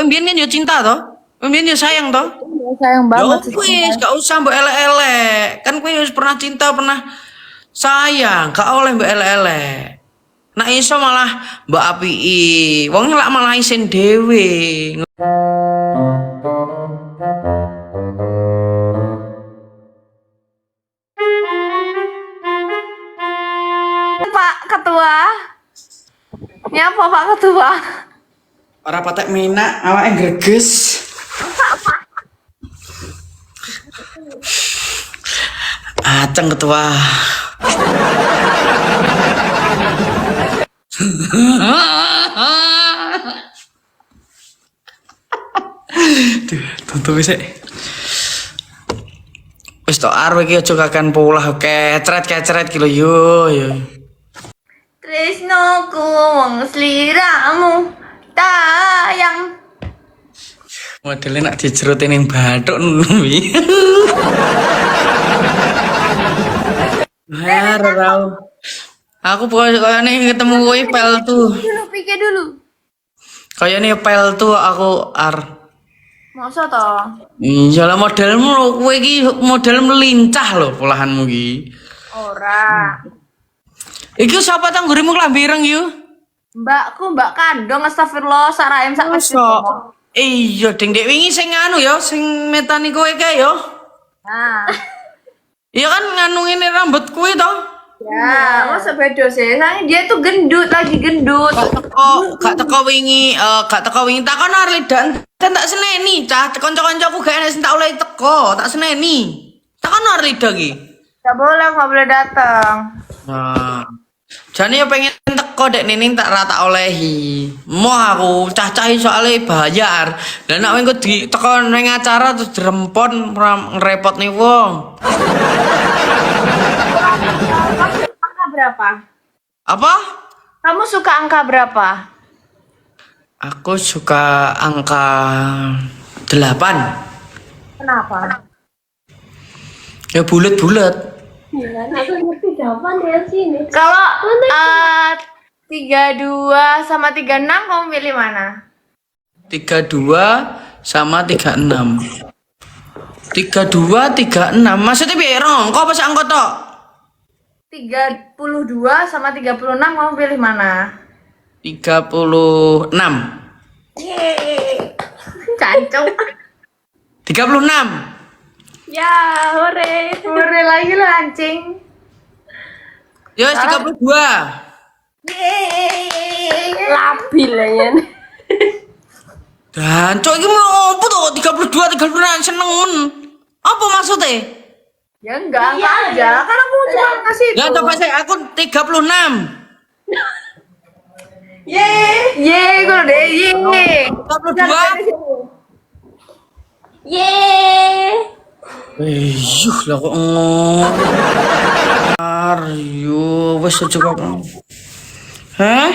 Kowe mbiyen kan yo cinta toh? Kowe mbiyen yo sayang toh? Iya, sayang Ya banget sih. wis, gak usah mbok elek-elek. Kan kowe wis pernah cinta, pernah sayang, gak oleh mbok elek-elek. Nak iso malah mbok apiki. Wong lak malah isin dhewe. Pak Ketua. Nyapa Pak Ketua? Ora patek minak, awake greges. Aceng ketua. Duh, tutup sik. Wis tok arep iki aja kakan polah kecret-kecret ki lho yo. Tresnoku wong sliramu tayang. Modelnya nak dicerutin yang bathuk wi. Harau. Aku pokoknya ketemu kowe pel tuh. Dulu pikir dulu. Kayaknya pel tuh aku ar. Masa toh? Iya lah modelmu lho, kowe iki model melincah lho polahanmu iki. Ora. Iki sapa tanggurimu klambi ireng yo? Mbakku, Mbak Kandong, astagfirullah, saraem sak kecil. Iya, ding dek wingi sing anu ya, sing metani kowe kae ya. Nah, Iya kan nganu ini rambut kuwi to? ya, masa beda sih? Soalnya dia tuh gendut, lagi gendut. Gak teko wingi, takon arek dan tak seneni, cah kanca-kancaku gak enek sing tak oleh teko, tak seneni. Takon arek iki. Gak boleh datang. Nah. Jane ya pengen teko dek nining tak rata olehi. Mau aku cah-cah soalnya bayar. Lah nek engko di teko ning acara terus dirempon ngrepotne wong. Angka berapa? Apa? Kamu suka angka berapa? Aku suka angka 8. Kenapa? Ya bulet-bulet. Aku ngerti jawaban dari sini. Kalau 32 sama 36 kamu pilih mana? 32 sama 36. 32 36. Maksudnya piye rong? Kok pas angka tok? 32 sama 36 kamu pilih mana? 36. Yeay. Cancung. 36. Ya, hore. Hore lagi lo anjing. Ya 32. Yeay. Labil ya. Dan cok iki mau apa tuh 32 36 seneng men. Apa maksudnya? Ya enggak aja. Kan aku cuma kasih itu. Ya coba saya aku 36. Yeay, gue deh. Yeay. 32. Yeay. Yuh lah kok Aryo wes coba. Hah?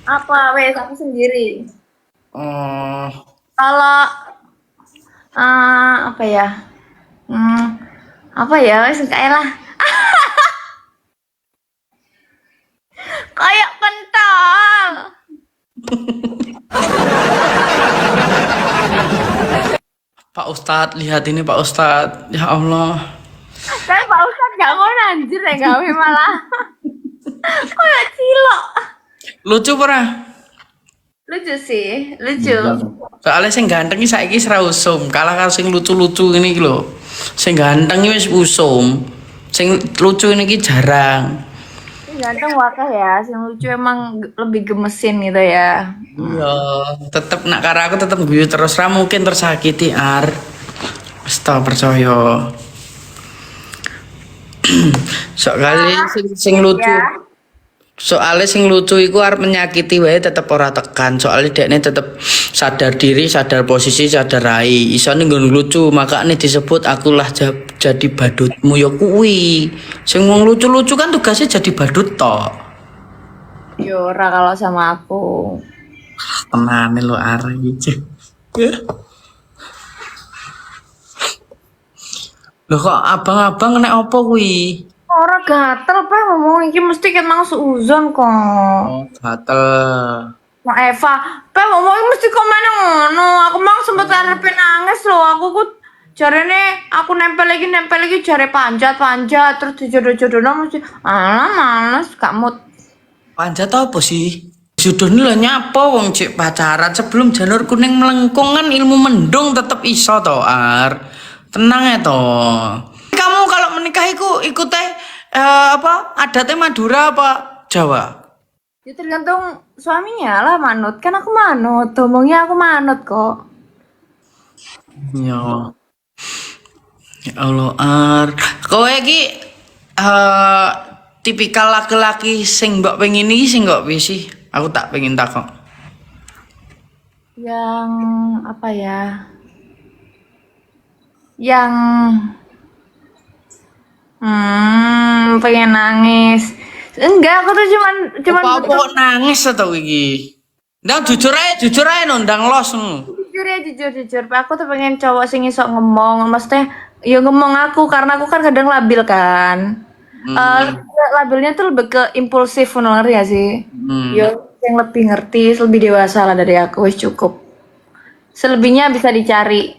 Apa wes aku sendiri. Oh. Kalau apa ya? Apa ya? Wes kayak lah. Kayak pentol. Pak Ustadz, lihat ini Pak Ustadz. Ya Allah. Tapi Pak Ustadz gak mau anjir ya gawe malah. Kayak cilok. Lucu pernah? Lucu sih, lucu. Soalnya sing ganteng iki saiki ora usum, kalah karo sing lucu-lucu ngene iki lho. Sing ganteng iki wis usum. Sing lucu ini iki jarang. Ganteng wakah ya, sing lucu emang lebih gemesin gitu ya. Iya, tetep nak karo aku tetep guyu terus ra mungkin tersakiti ar. Wis ta percaya. Soalnya sing lucu. Soalnya sing lucu iku arep menyakiti wae tetep ora tekan. Soalnya dekne tetep sadar diri, sadar posisi, sadar rai. Isane nggon lucu, makane disebut akulah jadi badutmu ya kuwi. Sing wong lucu-lucu kan tugasnya jadi badut tok. Yora kalau sama aku. Tenane lo are iki. Loh kok abang-abang nek apa kuwi? Ora gatel pe ngomong iki mesti ket mang seuzon kok. Oh, gatel. Mak Eva, mau mesti komen ngono. Aku mang sempet arepe nangis loh. Jarene aku nempel lagi jare panjat terus dijodoh-jodohno mesti males gak mood. Panjat apa sih? Jodoh ini lah nyapa wong cek pacaran sebelum janur kuning melengkung kan ilmu mendung tetep iso to Ar. Tenang ya to. Kamu kalau menikah ikut apa adatnya Madura apa Jawa? Ya tergantung suaminya lah manut. Kan aku manut, ngomongnya aku manut kok. Ya. Ya Allah Ar. Kowe iki tipikal laki-laki sing mbok pengen iki sing kok piye sih? Aku tak pengen takok. Yang apa ya? Yang pengen nangis. Enggak, aku tuh cuman Apa nangis atau iki? Ndang jujur aja nondang los ngono. jujur ya jujur. Aku tuh pengen cowok sing iso ngomong, maksudnya ya ngomong aku karena aku kan kadang labil kan. Labilnya tuh lebih ke impulsif ngerti ya sih. Ya yang lebih ngerti, lebih dewasa lah dari aku wis cukup. Selebihnya bisa dicari.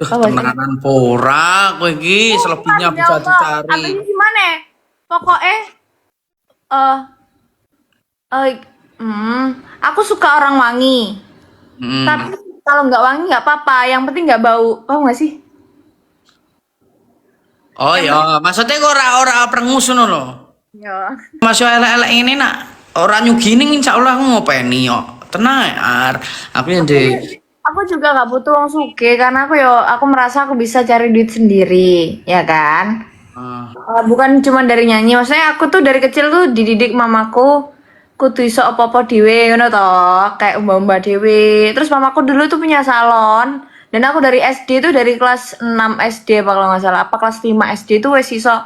Tenanan pora kowe iki selebihnya bisa dicari. Abis gimana? Pokoknya aku suka orang wangi. Tapi kalau nggak wangi nggak apa-apa. Yang penting nggak bau. Paham nggak sih? Oh ya, maksudnya kok ora prengus ngono lho. Ya. Masuk elek-elek ini nak ora nyugini insyaallah aku ngopeni kok. Tenang ya, Ar. Aku yang Aku juga nggak butuh uang suge karena aku merasa aku bisa cari duit sendiri, ya kan? Bukan cuma dari nyanyi, maksudnya aku tuh dari kecil tuh dididik mamaku kudu iso apa-apa dhewe ngono toh, kayak umba-umba dhewe. Terus mamaku dulu tuh punya salon dan aku dari SD tuh dari kelas 6 SD apa kalau nggak salah, apa kelas 5 SD tuh wis iso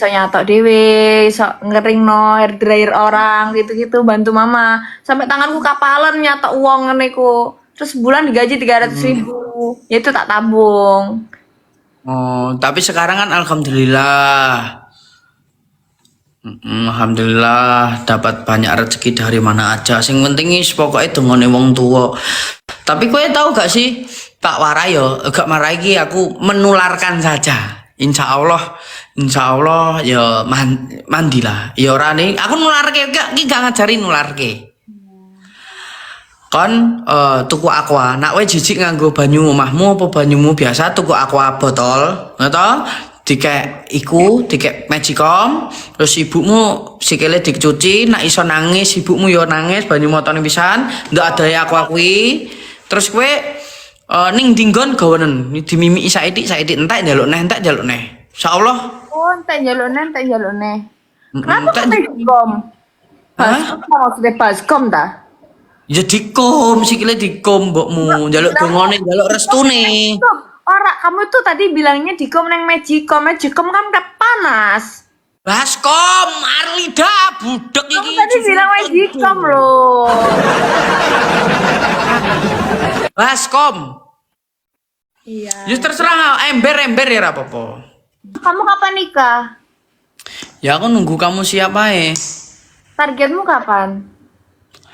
nyatok dhewe, iso ngeringno hair dryer orang gitu-gitu bantu mama. Sampai tanganku kapalan nyatok uang ngene ku. Terus bulan digaji 300.000. Ya itu tak tabung. Oh, tapi sekarang kan alhamdulillah. Alhamdulillah dapat banyak rezeki dari mana aja. Sing penting is pokoknya dongone wong tua. Tapi kowe tahu gak sih, Pak Warayo, gak marah iki aku menularkan saja. Insya Allah ya mandilah. Ya ora nih, aku nularke gak ngajari nularke. Kon tuku aqua, nak kowe jijik nganggo banyu omahmu apa banyumu biasa tuku aqua botol, ngono dikek magicom, terus ibumu sikile dicuci, nak iso nangis ibumu yo nangis banyu motone pisan, ndak ada aqua kuwi. Terus kowe ning dinggon gawanen dimimiki saithik entek njaluk neh. Insyaallah. Oh, entek njaluk neh. Kenapa kok baskom? Maksudnya baskom ta? Ya dikom, sikile dikom mbokmu, njaluk dongone, njaluk restune. Ora, kamu tuh tadi bilangnya dikom neng magicom kan udah panas. Baskom, Arlida, budek iki. Kamu tadi bilang magicom loh. Baskom. Iya. Ya terserah, ember ya apa-apa. Kamu kapan nikah? Ya aku nunggu kamu siapa Targetmu kapan?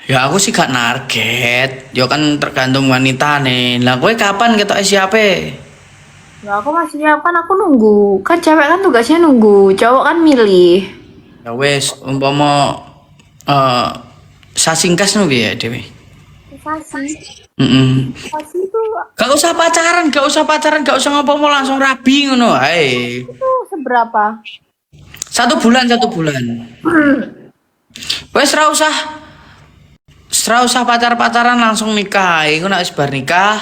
Ya aku sih gak narget. Ya kan tergantung wanita nih. Lah kowe kapan ketok siapa? Ya aku masih kan aku nunggu. Kan cewek kan tugasnya nunggu, cowok kan milih. Ya wes, umpama sasingkas nu piye Dewi? Sasi. Sasi itu Gak usah pacaran, gak usah ngopo langsung rabi ngono ae. itu seberapa? 1 bulan. Wes ra usah pacaran langsung nikah. Iku nek wis bar nikah,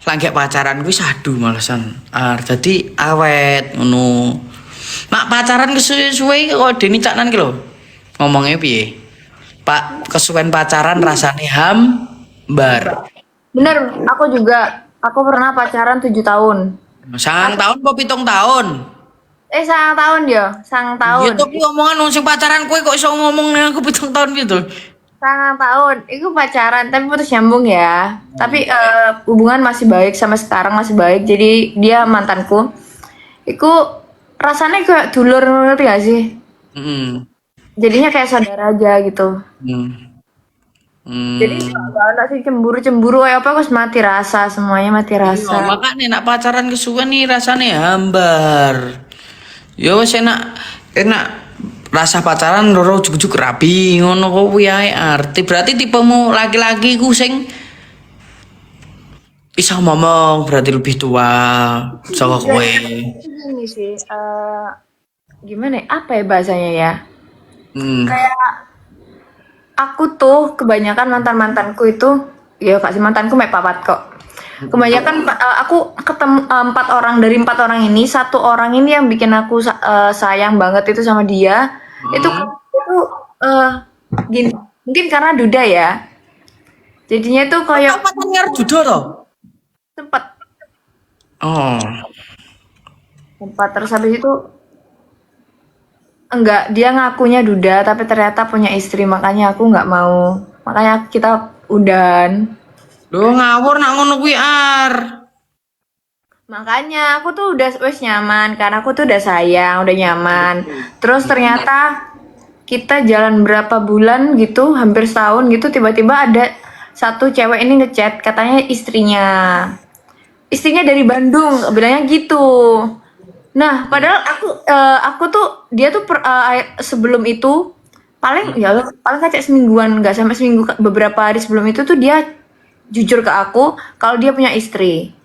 langgek pacaran kuwi aduh malesan. Dadi awet ngono. Mak pacaran kesuwe-suwe kok deni caknan ki lho. Ngomongnya piye? Pak, kesuwen pacaran rasane hambar. Bener, aku pernah pacaran 7 tahun. Sangang tahun apa 7 tahun? Sangang tahun ya, sangang tahun. Ya tapi omongan wong sing pacaran kowe kok iso ngomong nek aku 7 tahun gitu. Sangat tahun, itu pacaran tapi putus nyambung ya. Tapi hubungan masih baik sampai sekarang masih baik. Jadi dia mantanku. Iku rasanya kayak dulur ngerti gak sih? Jadinya kayak saudara aja gitu. Jadi gak ada sih cemburu kayak apa, aku wis mati rasa, semuanya mati Iya, rasa. makanya nak pacaran kesuwen nih rasanya hambar. Yo wis enak rasa pacaran loro juk-juk rapi ngono kuwi ae arti. Berarti tipemu laki-laki ku sing bisa ngomong berarti lebih tua saka kowe. Ini sih gimana ya? Apa ya bahasanya ya? Hmm. Kayak aku tuh kebanyakan mantanku itu, ya kasih mantanku mek papat kok. Kebanyakan aku ketemu dari empat orang ini, satu orang ini yang bikin aku sayang banget itu sama dia. Itu eh, gini, mungkin karena duda ya. Jadinya tuh kayak Pacaran karo Dudo to? sempet Oh. sempat terus habis itu enggak, dia ngakunya duda tapi ternyata punya istri, makanya aku nggak mau. Makanya kita udan. Lho ngawur nak ngono kuwi ar. Makanya aku tuh udah wes nyaman karena aku tuh udah sayang, udah nyaman. Terus ternyata kita jalan berapa bulan gitu, hampir setahun gitu, tiba-tiba ada satu cewek ini ngechat katanya istrinya. Istrinya dari Bandung, bilangnya gitu. Nah, padahal aku tuh dia tuh sebelum itu paling ya paling kayak semingguan, nggak sampai seminggu, beberapa hari sebelum itu tuh dia jujur ke aku kalau dia punya istri.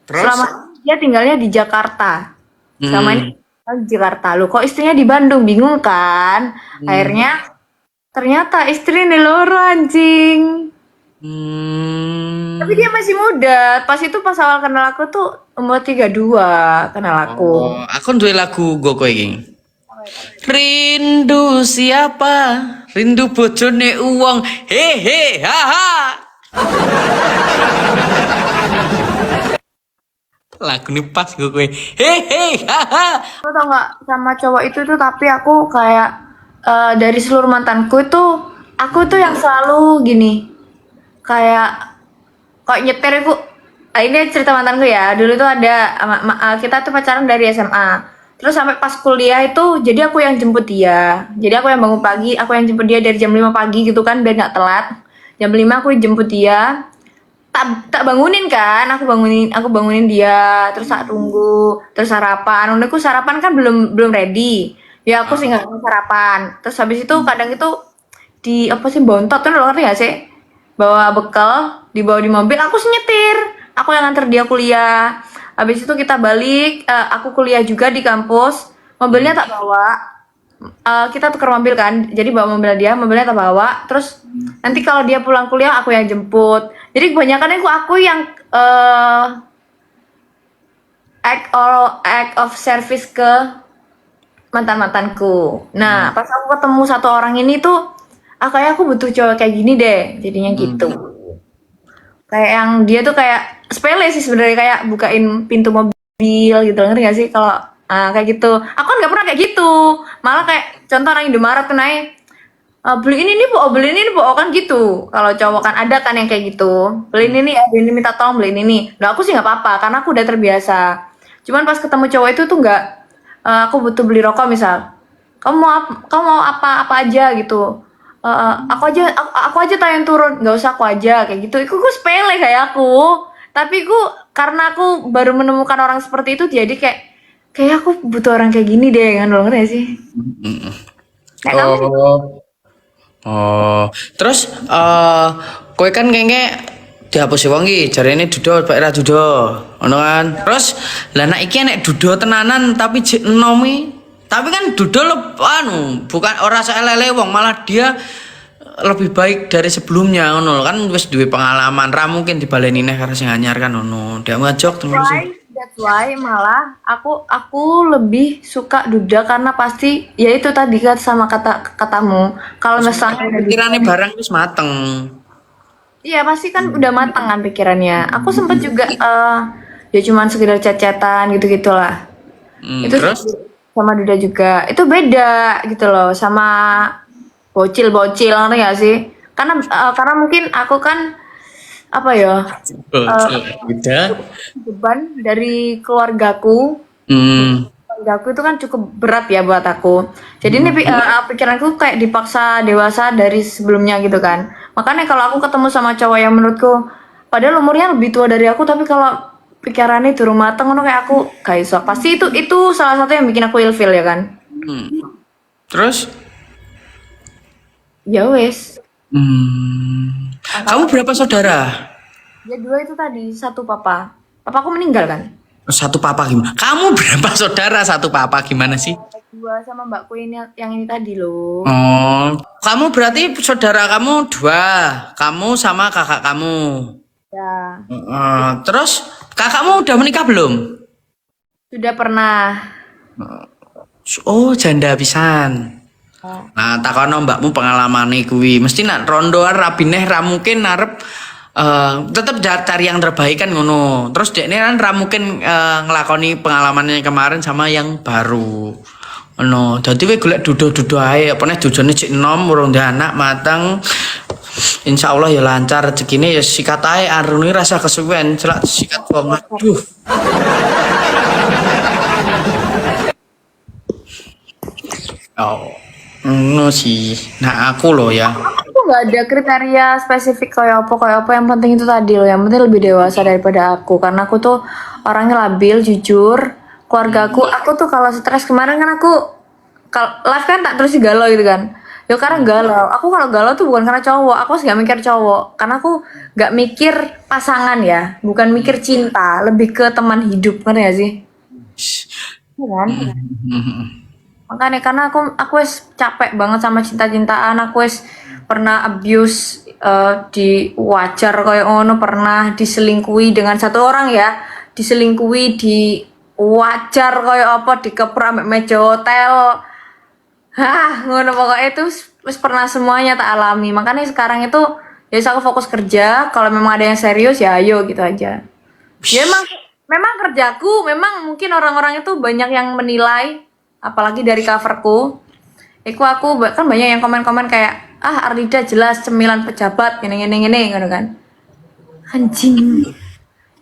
Terus Selama ini dia tinggalnya di Jakarta. Selama ini tinggal di Jakarta. Loh, kok istrinya di Bandung? Bingung kan? Akhirnya ternyata istri ini loro anjing. Tapi dia masih muda. Pas awal kenal aku tuh umur 32 kenal aku. Oh, aku duwe lagu go kowe iki. Rindu siapa? Rindu bojone uwong. Hehe, haha. Lagu ini pas gue hehe haha. Aku tau nggak sama cowok itu tuh, tapi aku kayak dari seluruh mantanku itu aku tuh yang selalu gini, kayak nyetir aku. Ini cerita mantanku ya. Dulu tuh ada kita tuh pacaran dari SMA. Terus sampai pas kuliah itu jadi aku yang jemput dia. Jadi aku yang bangun pagi, aku yang jemput dia dari jam 5 pagi gitu kan biar nggak telat. Jam 5 aku jemput dia. Tak bangunin kan, aku bangunin dia, terus tak tunggu, terus sarapan. Udah aku sarapan kan belum ready. Ya aku sih nggak mau sarapan. Terus habis itu kadang itu di apa sih bontot tuh, lo ngerti gak sih? Bawa bekal, dibawa di mobil, aku sih nyetir. Aku yang nganter dia kuliah. Habis itu kita balik, aku kuliah juga di kampus. Mobilnya tak bawa. Kita tuker mobil kan, jadi bawa mobilnya tak bawa. Terus nanti kalau dia pulang kuliah aku yang jemput. Jadi kebanyakan aku yang act of service ke mantanku. Nah, pas aku ketemu satu orang ini tuh, kayak aku butuh cowok kayak gini deh, jadinya gitu. Kayak yang dia tuh kayak sepele sih sebenarnya, kayak bukain pintu mobil gitu, ngerti gak sih? Kalau kayak gitu, aku kan nggak pernah kayak gitu. Malah kayak contoh orang Indomaret tuh naik, beli ini nih bu, beli ini nih bu, kan gitu. Kalau cowok kan ada kan yang kayak gitu, beli ini nih, ini minta tolong beli ini nih. Nah aku sih nggak apa-apa karena aku udah terbiasa. Cuman pas ketemu cowok itu tuh nggak, aku butuh beli rokok misal, kamu mau apa aja gitu. Aku aja tayang turun, nggak usah aku aja kayak gitu. Itu gue sepele kayak aku, tapi karena aku baru menemukan orang seperti itu, jadi kayak aku butuh orang kayak gini deh, kan lo ngerti gak sih? Kayak kamu sih. Oh, terus kowe kan kayaknya dihapus wong iki, jarene dudo bae ra dudo. Ngono kan. Terus lah nek iki nek dudo tenanan tapi jek enomi. Tapi kan dudo bukan ora saelele wong, malah dia lebih baik dari sebelumnya ngono kan, wis duwe pengalaman, ra mungkin dibaleni neh karo sing anyar kan ngono. Dia ngajak terus. That's why malah aku lebih suka duda karena pasti ya itu tadi kan sama katamu. Kalau misalnya Pikirane barang wis mateng. iya pasti kan udah matang kan pikirannya. Aku sempet juga ya cuman sekedar chat-chatan gitu-gitulah. Itu Terus sama duda juga. Itu beda gitu loh sama bocil-bocil, ngerti gak sih? Karena mungkin aku kan apa ya? udah. Beban dari keluargaku. Keluargaku itu kan cukup berat ya buat aku. Jadi ini pikiranku kayak dipaksa dewasa dari sebelumnya gitu kan. Makanya kalau aku ketemu sama cowok yang menurutku padahal umurnya lebih tua dari aku, tapi kalau pikirannya durung mateng ngono kayak aku gak iso. Pasti itu salah satu yang bikin aku ilfil ya kan. Terus? Ya wes. Kamu berapa saudara? Ya 2 itu tadi, 1 papa. Papaku meninggal kan? Satu papa gimana? Kamu berapa saudara satu papa gimana sih? 2 sama mbakku ini yang ini tadi loh. Oh, kamu berarti saudara kamu 2, kamu sama kakak kamu. Ya, Terus kakakmu udah menikah belum? sudah pernah. Oh, janda pisan. Nah, takono mbakmu pengalamane kuwi. Mesti nak rondoan rabineh ra mungkin arep tetep cari yang terbaik kan ngono. Terus dekne kan ra mungkin ngelakoni pengalamannya kemarin sama yang baru. Ngono. Dadi kowe golek duduh-duduh ae, apa neh dudune cek enom urung ndek anak mateng. Insyaallah ya lancar rezekine ya sikat ae arune rasa kesuwen celak sikat wong. Aduh. Oh, no sih. Nah aku loh ya. Aku nggak ada kriteria spesifik kayak apa. Yang penting itu tadi loh. Yang penting lebih dewasa daripada aku. Karena aku tuh orangnya labil, jujur. Keluarga aku tuh kalau stres kemarin kan aku live kan tak terus galau gitu kan. Ya karena galau. Aku kalau galau tuh bukan karena cowok. Aku nggak mikir cowok. Karena aku nggak mikir pasangan ya. Bukan mikir cinta. Lebih ke teman hidup kan ya sih. Iya kan? Makanya karena aku wes capek banget sama cinta-cintaan, aku wes pernah abuse di wajar kayak ngono, pernah diselingkuhi dengan 1 orang ya, diselingkuhi di wajar kayak apa, dikepur ambek meja hotel. Ngono pokoknya itu wes pernah semuanya tak alami. Makanya sekarang itu ya aku fokus kerja, kalau memang ada yang serius ya ayo gitu aja. Ya memang kerjaku, memang mungkin orang-orang itu banyak yang menilai, apalagi dari coverku. Aku kan banyak yang komen-komen kayak Arlida jelas cemilan pejabat gini gitu kan. Anjing.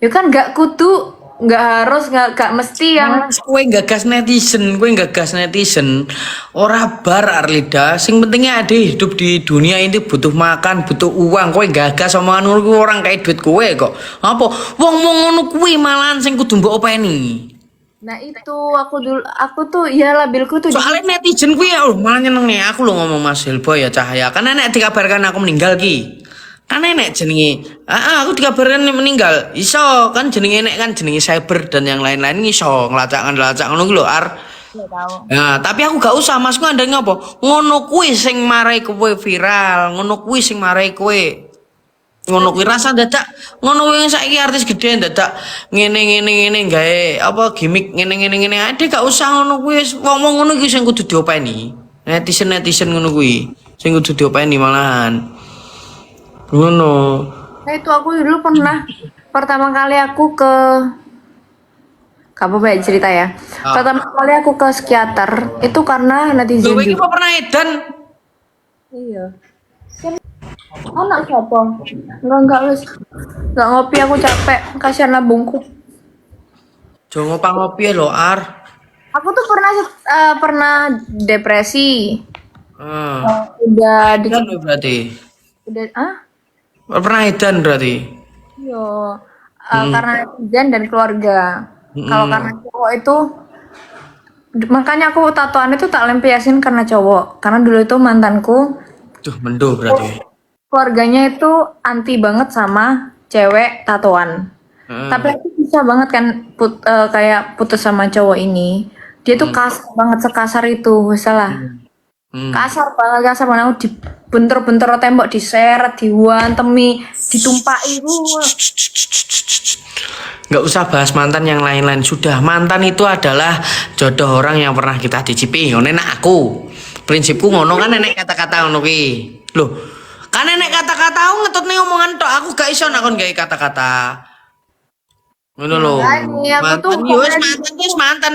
Ya kan gak kudu, gak harus, gak mesti yang Kue gagas netizen, ora bar Arlida. Sing pentingnya ada hidup di dunia ini butuh makan, butuh uang. Kue gagas omongan ngono kuwi orang kayak duit kue kok. Apa? Wong ngono kuwi malahan sing kudu mbok openi. Nah itu aku tuh ya labilku tuh Soalnya netizen kuwi ya malah nyenengi aku lo ngomong Mas Hilboy ya Cahaya. Karena nek dikabarkan aku meninggal ki. Kan enek jenenge. Aku dikabarkan meninggal. Iso kan jenenge enek kan jenenge cyber dan yang lain-lain iso ngelacak ngono ki lho Ar. nggak tahu. Nah, tapi aku gak usah Mas ku andane apa? Ngono kuwi sing marai kowe viral, ngono kuwi sing marai kowe. Ngono kuwi rasa dadak ngono kuwi saiki artis gede dadak ngene gawe apa gimmick ngene ade gak usah ngono kuwi wong ngono kuwi sing kudu diopeni. Netizen ngono kuwi sing kudu diopeni malahan. Ngono. Nah itu aku dulu pernah pertama kali aku ke kamu banyak cerita ya. Pertama kali aku ke psikiater itu karena netizen Lho iki juga. kok pernah edan? Iya. Anak siapa? Enggak wis. Enggak ngopi aku capek, kasihan lambungku. Jo ngopi lho Ar. Aku tuh pernah depresi. Heeh. Udah di Edan berarti. udah Pernah edan berarti. Iya. Karena netizen dan keluarga. Kalau karena cowok itu makanya aku tatoan itu tak lampiasin karena cowok. Karena dulu itu mantanku Duh, mendo berarti. keluarganya itu anti banget sama cewek tatoan. Tapi aku bisa banget kan kayak putus sama cowok ini. Dia tuh kasar banget, sekasar itu, salah. Kasar banget aku dibentur-bentur tembok, diseret, diwantemi, ditumpaki. Nggak usah bahas mantan yang lain-lain sudah. Mantan itu adalah jodoh orang yang pernah kita cicipi. Ngono nek aku. Prinsipku ngono kan nenek kata-kata ngono ki. Loh, kan nenek kata-kata aku ngetutne omongan tok. Aku gak iso nakon gawe kata-kata. Ngono lho.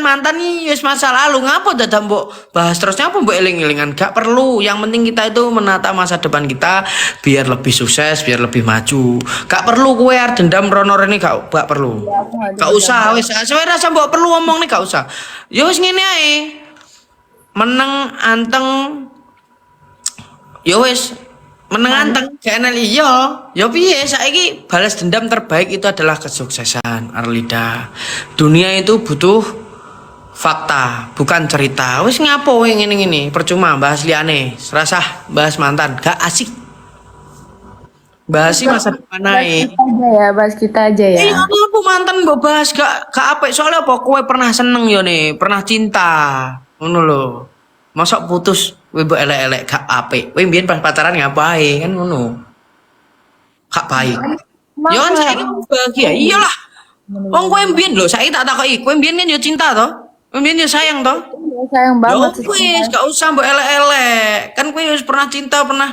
Mantan iki wis masa lalu. Ngapa dadak mbok bahas terusnya apa mbok eling-elingan? Gak perlu. Yang penting kita itu menata masa depan kita biar lebih sukses, biar lebih maju. Gak perlu kowe dendam rono rene gak perlu. Gak usah wis. Sewe rasa mbok perlu ngomong nih gak usah. Ya wis ngene ae. Meneng anteng. Ya wis. menengan gak iya. Ya piye saiki balas dendam terbaik itu adalah kesuksesan, Arlida. Dunia itu butuh fakta, bukan cerita. Wis ngapo yang ngene-ngene, percuma bahas liane. Serasah bahas mantan, gak asik. Bahas masa depan ae. Bahas kita aja ya. Iya, aku mantan mbok bahas gak apik soalnya apa kowe pernah seneng ya nih, pernah cinta. Ngono lho. Masa putus kowe mbok elek-elek gak apik. Kowe mbiyen pas pacaran ngapain kan ngono. Gak baik. Ya kan saiki bahagia. Iyalah. Wong kowe mbiyen lho, saiki tak takoki, kowe mbiyen kan yo cinta to? Kowe mbiyen yo sayang to? Sayang banget Yo wis gak usah mbok elek-elek. Kan kowe wis pernah cinta, pernah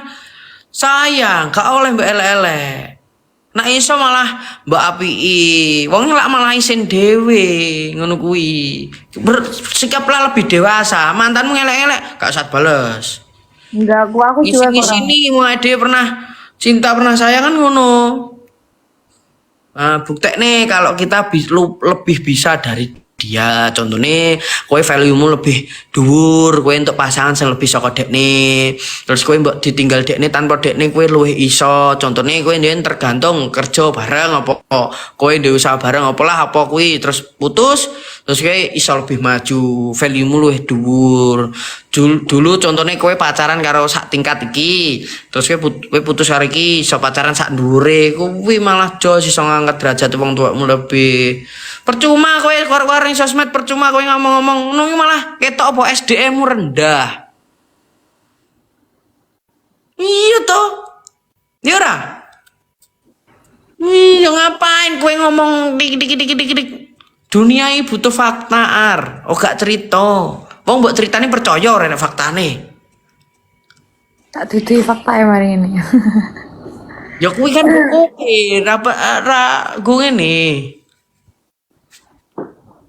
sayang, gak oleh mbok elek-elek. Nah iso malah mbok apiki. Wong lak malah isin dhewe ngono kuwi. Bersikaplah lebih dewasa. Mantanmu elek-elek gak usah bales. Enggak, aku juga Di sini mulai dia pernah cinta, pernah sayang kan ngono. Nah, buktekne kalau kita lebih bisa dari dia, contohnya kowe value-mu lebih dhuwur, kowe untuk pasangan sing lebih saka dekne. Terus kowe mbok ditinggal dekne tanpa dekne kowe luwih iso. Contohnya kowe nyen tergantung kerja bareng apa kowe ndek usaha bareng apa lah apa kuwi terus putus, terus kowe iso lebih maju, value-mu luwih dhuwur. Dulu contohnya kowe pacaran karo sak tingkat iki, terus kowe putus karo iki iso pacaran sak dhuwure, kuwi malah jos iso ngangkat derajat wong tuamu lebih. Percuma kowe keluar ning sosmed, percuma kowe ngomong-ngomong ngono malah ketok apa SDM-mu rendah. Iya toh. Ya ora? Iya ngapain kowe ngomong dik. Dunia ini butuh fakta ar, oh gak cerita. Wong mbok ceritane percaya ora nek faktane. tak tutupi fakta ya hari ini. Ya kuwi kan kowe ra gue ngene.